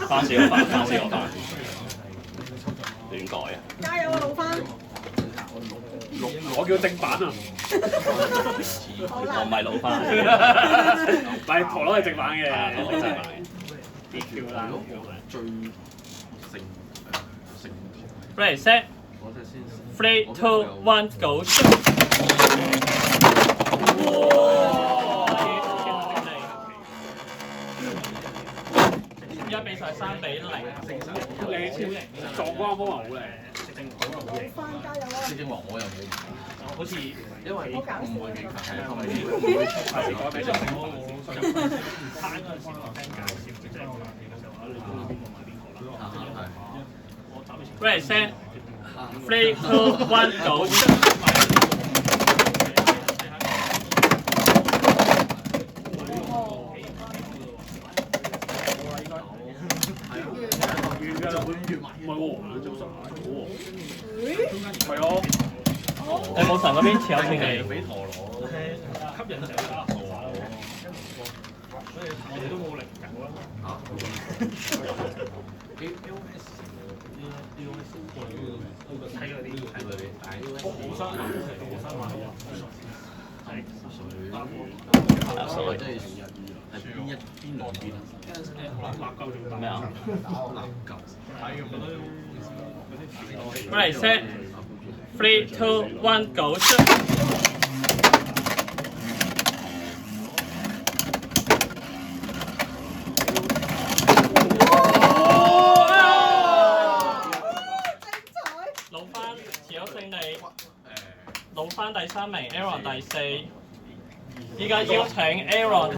翻少個飯，亂改啊！加油啊，老番！我叫正版啊，我唔係老翻，唔係陀螺係正版嘅，陀螺正版嘅。 DQ 啦，最Ready set, 3, 2, 1, go shoot！ 1比賽3比0，你撞光波好靚，老番加油啊！正正話我又冇，好似因為好搞笑唔會幾係啊，我俾張攤嗰陣時，我聽介紹，即係話嘅時候啊，你中意邊個買邊個啦。Ready set, 3, 2, 1, go shoot！ 唔係喎，做實好喎，係啊，你冇神嗰邊持有勝利。俾陀螺吸引成家數啊，所以我哋都冇零九啦。睇嗰啲，我好新買，好新買喎，所以即係邊兩邊啊？立夠仲大咩啊立夠。 ？Ready set, 3, 2, 1, go shoot！ 老番持有勝利，老番第3名 ，Aaron 第4。依家邀請 Aaron。